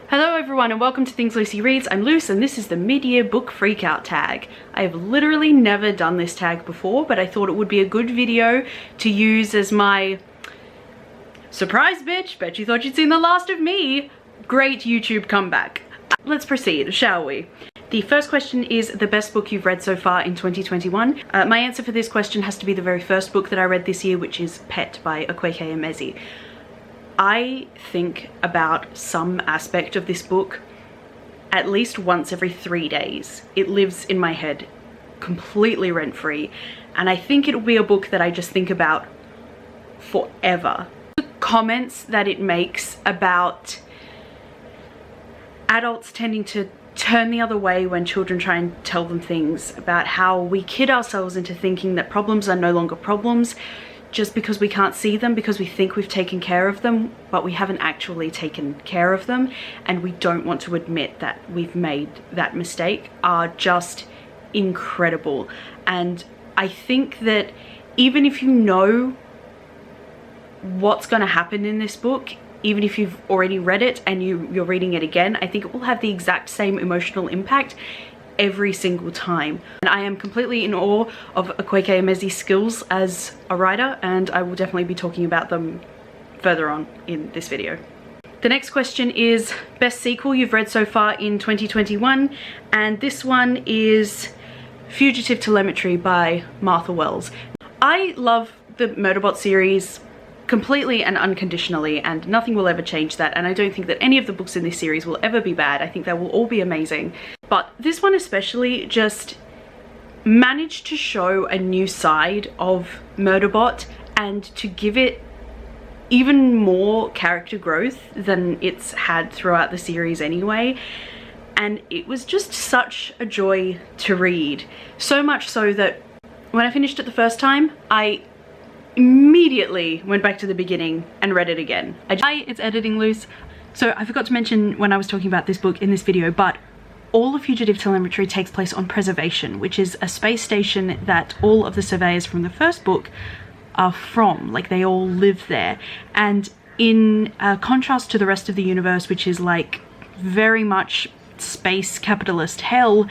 Hello everyone and welcome to Things Lucy Reads. I'm Luce and this is the mid-year book freakout tag. I have literally never done this tag before, but I thought it would be a good video to use as my surprise bitch, bet you thought you'd seen the last of me, great YouTube comeback. Let's proceed, shall we? The first question is the best book you've read so far in 2021. My answer for this question has to be the very first book that I read this year, which is Pet by Akwaeke Emezi. I think about some aspect of this book at least once every 3 days. It lives in my head completely rent-free, and I think it'll be a book that I just think about forever. The comments that it makes about adults tending to turn the other way when children try and tell them things, about how we kid ourselves into thinking that problems are no longer problems just because we can't see them, because we think we've taken care of them, but we haven't actually taken care of them, and we don't want to admit that we've made that mistake, are just incredible. And I think that even if you know what's going to happen in this book, even if you've already read it and you're reading it again, I think it will have the exact same emotional impact every single time. And I am completely in awe of Akwaeke Emezi's skills as a writer, and I will definitely be talking about them further on in this video. The next question is best sequel you've read so far in 2021, and this one is Fugitive Telemetry by Martha Wells. I love the Murderbot series completely and unconditionally, and nothing will ever change that, and I don't think that any of the books in this series will ever be bad. I think they will all be amazing, but this one especially just managed to show a new side of Murderbot and to give it even more character growth than it's had throughout the series anyway, and it was just such a joy to read. So much so that when I finished it the first time, I immediately went back to the beginning and read it again. Hi, it's Editing Luce. So I forgot to mention when I was talking about this book in this video, but all of Fugitive Telemetry takes place on Preservation, which is a space station that all of the surveyors from the first book are from. Like, they all live there. And in contrast to the rest of the universe, which is like very much space capitalist hell,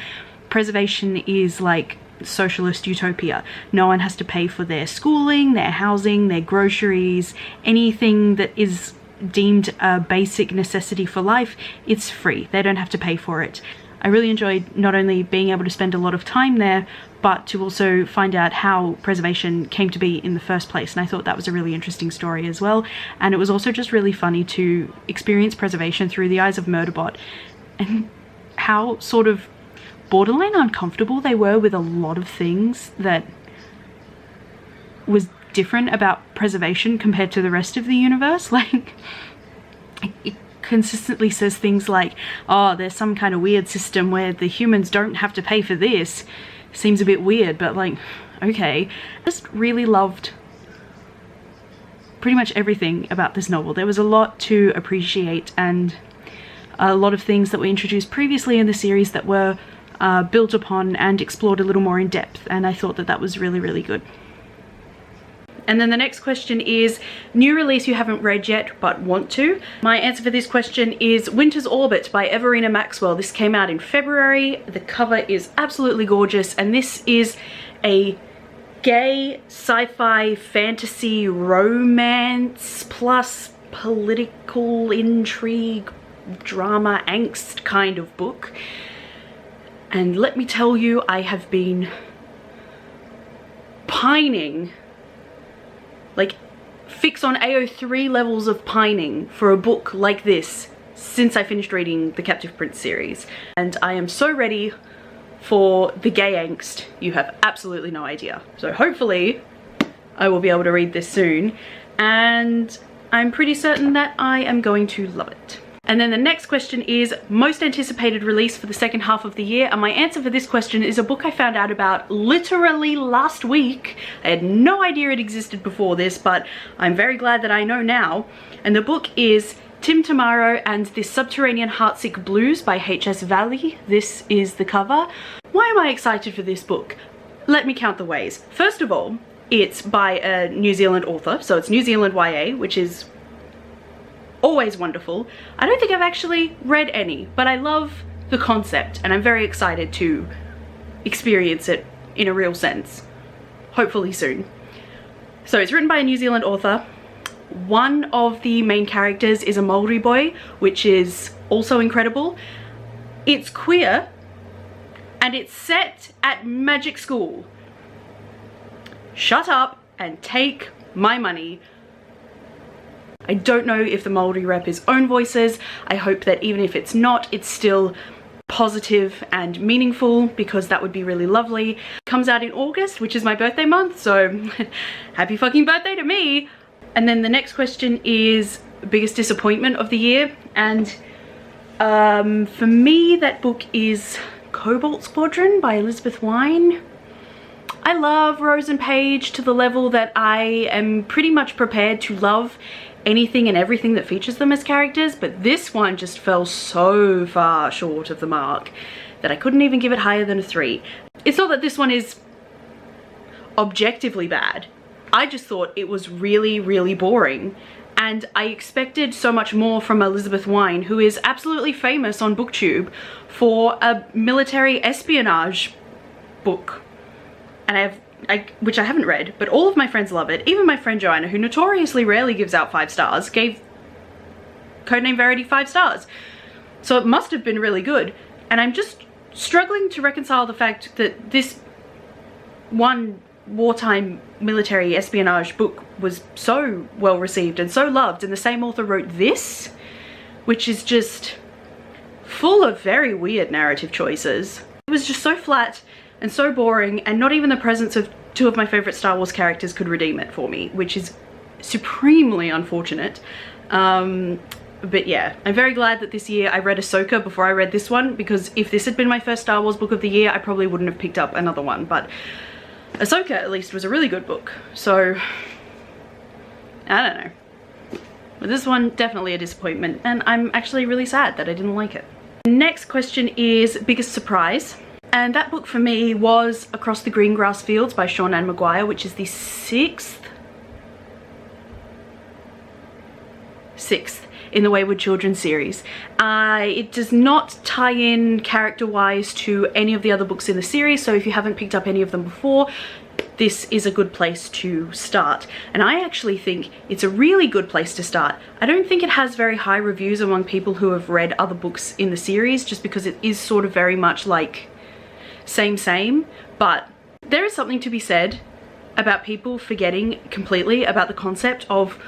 Preservation is like socialist utopia. No one has to pay for their schooling, their housing, their groceries, anything that is deemed a basic necessity for life. It's free. They don't have to pay for it. I really enjoyed not only being able to spend a lot of time there, but to also find out how Preservation came to be in the first place, and I thought that was a really interesting story as well. And it was also just really funny to experience Preservation through the eyes of Murderbot, and how sort of borderline uncomfortable they were with a lot of things that was different about Preservation compared to the rest of the universe. Like, it consistently says things like, oh, there's some kind of weird system where the humans don't have to pay for this. Seems a bit weird, but like, okay. I just really loved pretty much everything about this novel. There was a lot to appreciate, and a lot of things that were introduced previously in the series that were built upon and explored a little more in depth, and I thought that that was really, really good. And then the next question is new release you haven't read yet but want to. My answer for this question is Winter's Orbit by Everina Maxwell. This came out in February. The cover is absolutely gorgeous, and this is a gay sci-fi fantasy romance plus political intrigue drama angst kind of book. And let me tell you, I have been pining, like fix on AO3 levels of pining for a book like this since I finished reading the Captive Prince series. And I am so ready for the gay angst, you have absolutely no idea. So hopefully I will be able to read this soon, and I'm pretty certain that I am going to love it. And then the next question is most anticipated release for the second half of the year, and my answer for this question is a book I found out about literally last week. I had no idea it existed before this, but I'm very glad that I know now. And the book is Tim Tamaro and the Subterranean Heartsick Blues by H.S. Valley. This is the cover. Why am I excited for this book? Let me count the ways. First of all, it's by a New Zealand author, so it's New Zealand YA, which is always wonderful. I don't think I've actually read any, but I love the concept and I'm very excited to experience it in a real sense, hopefully soon. So it's written by a New Zealand author. One of the main characters is a Maori boy, which is also incredible. It's queer and it's set at magic school. Shut up and take my money. I don't know if the Maori rep is own voices. I hope that even if it's not, it's still positive and meaningful, because that would be really lovely. It comes out in August, which is my birthday month, so happy fucking birthday to me. And then the next question is biggest disappointment of the year, and for me that book is Cobalt Squadron by Elizabeth Wein. I love Rose and Paige to the level that I am pretty much prepared to love anything and everything that features them as characters, but this one just fell so far short of the mark that I couldn't even give it higher than a 3. It's not that this one is objectively bad. I just thought it was really, really boring, and I expected so much more from Elizabeth Wein, who is absolutely famous on BookTube for a military espionage book, and which I haven't read, but all of my friends love it. Even my friend Joanna, who notoriously rarely gives out 5 stars, gave Codename Verity 5 stars. So it must have been really good, and I'm just struggling to reconcile the fact that this one wartime military espionage book was so well received and so loved, and the same author wrote this, which is just full of very weird narrative choices. It was just so flat and so boring, and not even the presence of 2 of my favorite Star Wars characters could redeem it for me, which is supremely unfortunate. But yeah, I'm very glad that this year I read Ahsoka before I read this one, because if this had been my first Star Wars book of the year, I probably wouldn't have picked up another one. But Ahsoka at least was a really good book, so I don't know. But this one, definitely a disappointment, and I'm actually really sad that I didn't like it. Next question is biggest surprise, and that book for me was Across the Green Grass Fields by Sean-Anne Maguire, which is the sixth in the Wayward Children series. It does not tie in character-wise to any of the other books in the series, so if you haven't picked up any of them before, this is a good place to start. And I actually think it's a really good place to start. I don't think it has very high reviews among people who have read other books in the series, just because it is sort of very much like same, but there is something to be said about people forgetting completely about the concept of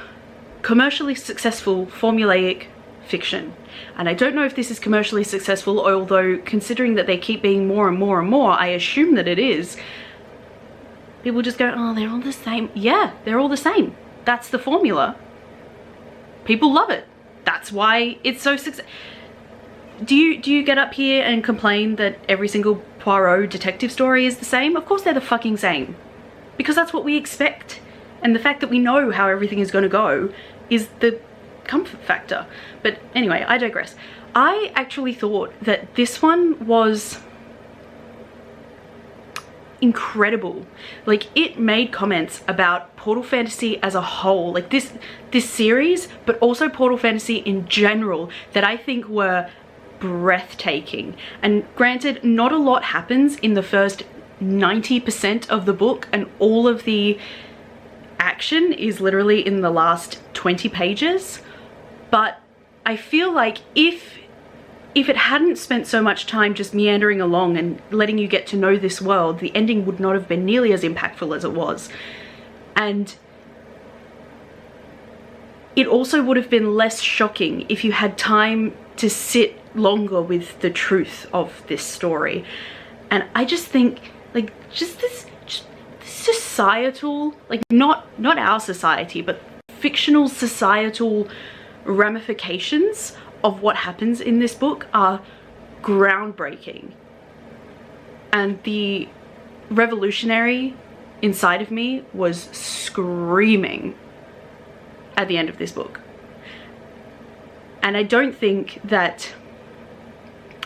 commercially successful formulaic fiction. And I don't know if this is commercially successful, although considering that they keep being more and more and more, I assume that it is. People just go, oh, they're all the same. Yeah, they're all the same. That's the formula. People love it. That's why it's so successful. Do you get up here and complain that every single Poirot detective story is the same? Of course they're the fucking same, because that's what we expect. And the fact that we know how everything is going to go is the comfort factor. But anyway, I digress. I actually thought that this one was incredible. Like, it made comments about Portal Fantasy as a whole, like this series, but also Portal Fantasy in general, that I think were breathtaking. And granted, not a lot happens in the first 90% of the book, and all of the action is literally in the last 20 pages, but I feel like if it hadn't spent so much time just meandering along and letting you get to know this world, the ending would not have been nearly as impactful as it was. And it also would have been less shocking if you had time to sit longer with the truth of this story. And I just think, like, just this societal, like, not our society, but fictional societal ramifications of what happens in this book are groundbreaking. And the revolutionary inside of me was screaming at the end of this book. And I don't think that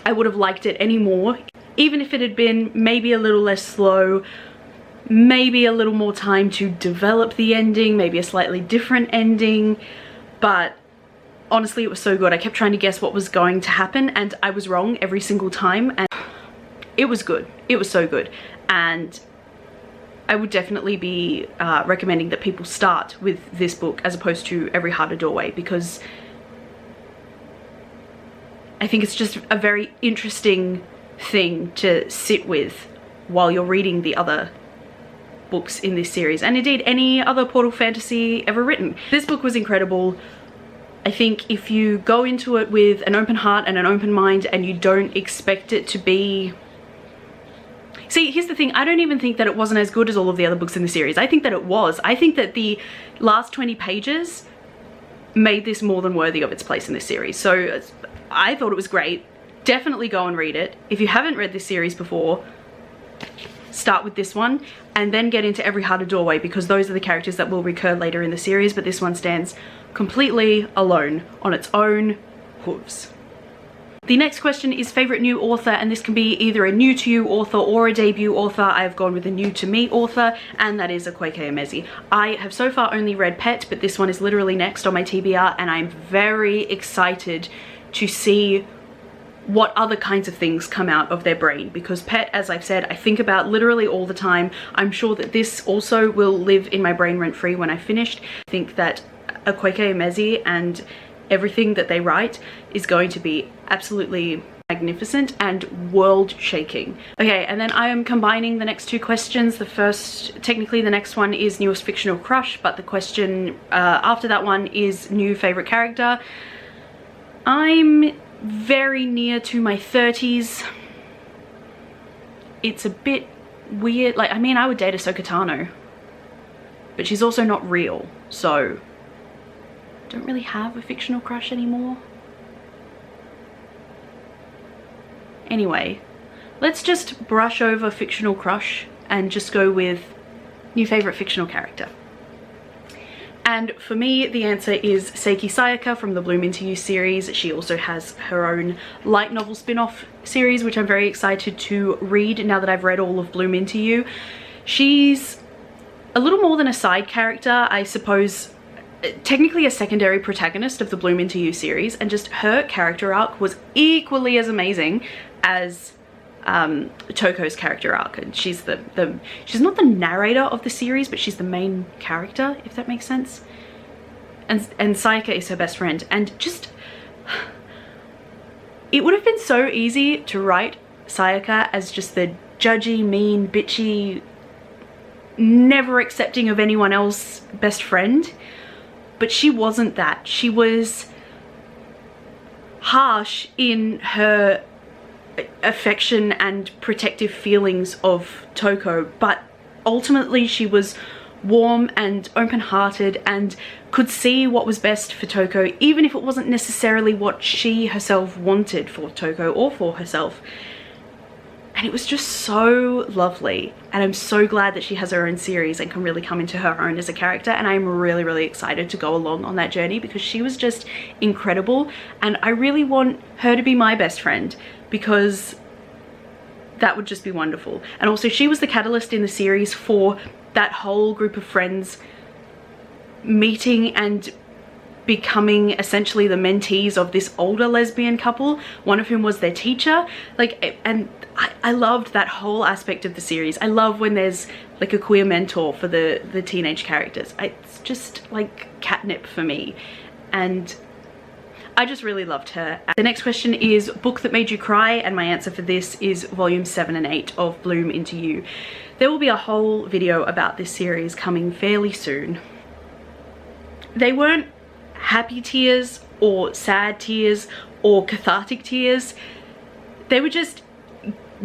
I would have liked it any more, even if it had been maybe a little less slow, maybe a little more time to develop the ending, maybe a slightly different ending. But honestly, it was so good. I kept trying to guess what was going to happen and I was wrong every single time, and it was good. It was so good. And I would definitely be recommending that people start with this book as opposed to Every Heart a Doorway, because I think it's just a very interesting thing to sit with while you're reading the other books in this series, and indeed any other portal fantasy ever written. This book was incredible. I think if you go into it with an open heart and an open mind and you don't expect it to be... See, here's the thing, I don't even think that it wasn't as good as all of the other books in the series. I think that it was. I think that the last 20 pages made this more than worthy of its place in this series. So I thought it was great. Definitely go and read it. If you haven't read this series before, start with this one and then get into Every Heart a Doorway, because those are the characters that will recur later in the series, but this one stands completely alone on its own hooves. The next question is favorite new author, and this can be either a new to you author or a debut author. I've gone with a new to me author, and that is Akwaeke Emezi. I have so far only read Pet, but this one is literally next on my TBR, and I'm very excited to see what other kinds of things come out of their brain, because Pet, as I've said, I think about literally all the time. I'm sure that this also will live in my brain rent-free when I've finished. I think that Akwaeke Emezi and everything that they write is going to be absolutely magnificent and world-shaking. Okay, and then I am combining the next two questions. Technically the next one is newest fictional crush, but the question after that one is new favorite character. I'm very near to my 30s. It's a bit weird. Like, I mean, I would date Ahsoka Tano, but she's also not real, so don't really have a fictional crush anymore. Anyway, let's just brush over fictional crush and just go with new favorite fictional character. And for me, the answer is Seiki Sayaka from the Bloom Into You series. She also has her own light novel spin-off series, which I'm very excited to read now that I've read all of Bloom Into You. She's a little more than a side character, I suppose, technically a secondary protagonist of the Bloom Into You series, and just her character arc was equally as amazing as Toko's character arc. And she's she's not the narrator of the series, but she's the main character, if that makes sense. And Sayaka is her best friend, and just it would have been so easy to write Sayaka as just the judgy, mean, bitchy, never accepting of anyone else best friend, but she wasn't that. She was harsh in her affection and protective feelings of Toko, but ultimately she was warm and open-hearted and could see what was best for Toko, even if it wasn't necessarily what she herself wanted for Toko or for herself. And it was just so lovely, and I'm so glad that she has her own series and can really come into her own as a character, and I'm really, really excited to go along on that journey because she was just incredible, and I really want her to be my best friend because that would just be wonderful. And also she was the catalyst in the series for that whole group of friends meeting and becoming essentially the mentees of this older lesbian couple, one of whom was their teacher. Like, and I loved that whole aspect of the series. I love when there's like a queer mentor for the teenage characters. It's just like catnip for me, and I just really loved her. The next question is book that made you cry, and my answer for this is volume 7 and 8 of Bloom Into You. There will be a whole video about this series coming fairly soon. They weren't happy tears or sad tears or cathartic tears. They were just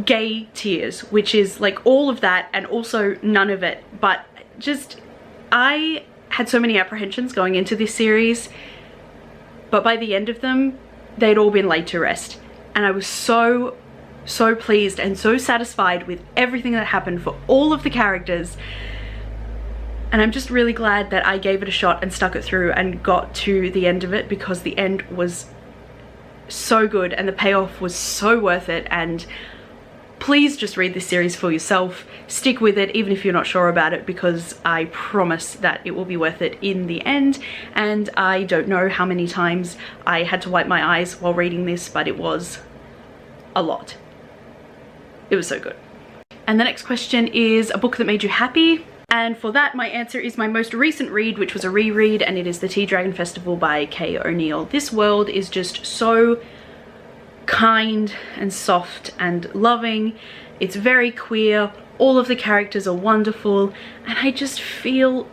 gay tears, which is like all of that and also none of it. But just, I had so many apprehensions going into this series, but by the end of them, they'd all been laid to rest. And I was so pleased and so satisfied with everything that happened for all of the characters. And I'm just really glad that I gave it a shot and stuck it through and got to the end of it, because the end was so good and the payoff was so worth it. And please just read this series for yourself. Stick with it even if you're not sure about it, because I promise that it will be worth it in the end. And I don't know how many times I had to wipe my eyes while reading this, but it was a lot. It was so good. And the next question is a book that made you happy. And for that, my answer is my most recent read, which was a reread, and it is The Tea Dragon Festival by Kay O'Neill. This world is just so kind and soft and loving. It's very queer. All of the characters are wonderful, and I just feel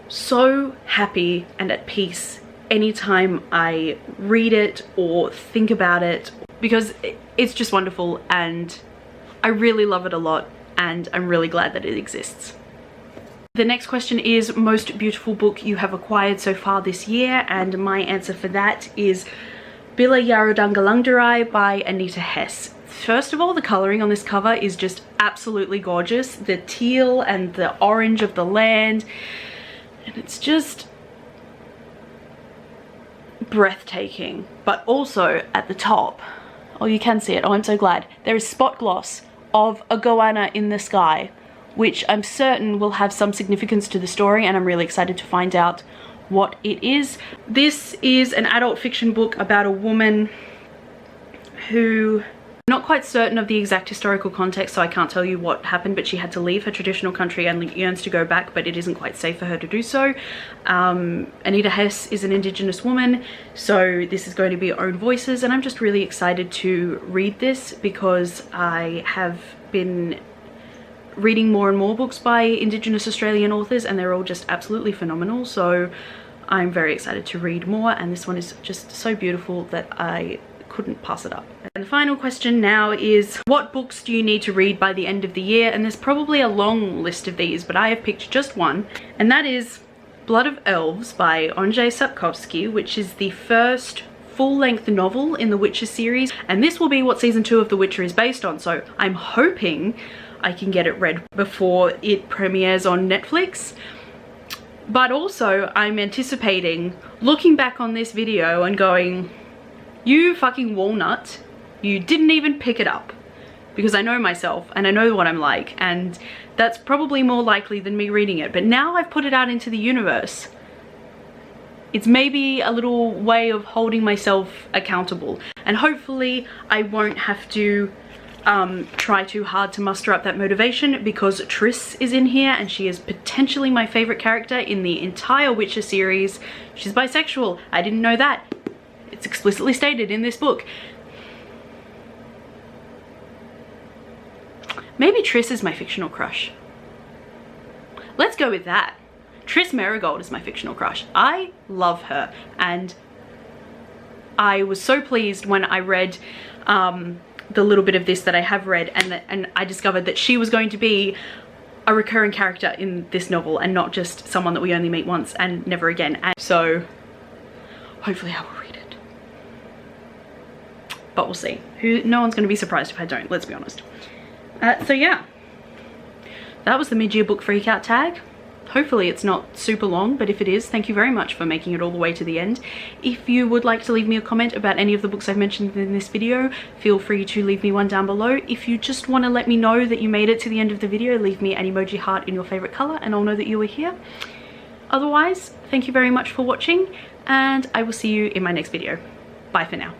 so happy and at peace anytime I read it or think about it, because it's just wonderful and I really love it a lot, and I'm really glad that it exists. The next question is most beautiful book you have acquired so far this year, and my answer for that is Bila Yarudungalungdarai by Anita Hess. First of all, the colouring on this cover is just absolutely gorgeous. The teal and the orange of the land, and it's just breathtaking. But also at the top, oh, you can see it, oh, I'm so glad, there is spot gloss of a goanna in the sky, which I'm certain will have some significance to the story, and I'm really excited to find out what it is. This is an adult fiction book about a woman who, I'm not quite certain of the exact historical context, so I can't tell you what happened, but she had to leave her traditional country and yearns to go back, but it isn't quite safe for her to do so. Anita Hess is an Indigenous woman, so this is going to be own voices, and I'm just really excited to read this because I have been reading more and more books by Indigenous Australian authors, and they're all just absolutely phenomenal, so I'm very excited to read more, and this one is just so beautiful that I couldn't pass it up. And the final question now is, what books do you need to read by the end of the year? And there's probably a long list of these, but I have picked just one, and that is Blood of Elves by Andrzej Sapkowski, which is the first full-length novel in the Witcher series, and this will be what season 2 of The Witcher is based on, so I'm hoping I can get it read before it premieres on Netflix. But also I'm anticipating looking back on this video and going, you fucking walnut, you didn't even pick it up. Because I know myself and I know what I'm like, and that's probably more likely than me reading it. But now I've put it out into the universe, it's maybe a little way of holding myself accountable, and hopefully I won't have to try too hard to muster up that motivation, because Triss is in here and she is potentially my favorite character in the entire Witcher series. She's bisexual. I didn't know that. It's explicitly stated in this book. Maybe Triss is my fictional crush. Let's go with that. Triss Merigold is my fictional crush. I love her, and I was so pleased when I read the little bit of this that I have read, and I discovered that she was going to be a recurring character in this novel and not just someone that we only meet once and never again. And so hopefully I will read it, but we'll see. No one's going to be surprised if I don't, let's be honest. So yeah, that was the mid-year book freakout tag. Hopefully it's not super long, but if it is, thank you very much for making it all the way to the end. If you would like to leave me a comment about any of the books I've mentioned in this video, feel free to leave me one down below. If you just want to let me know that you made it to the end of the video, leave me an emoji heart in your favorite color and I'll know that you were here. Otherwise, thank you very much for watching, and I will see you in my next video. Bye for now.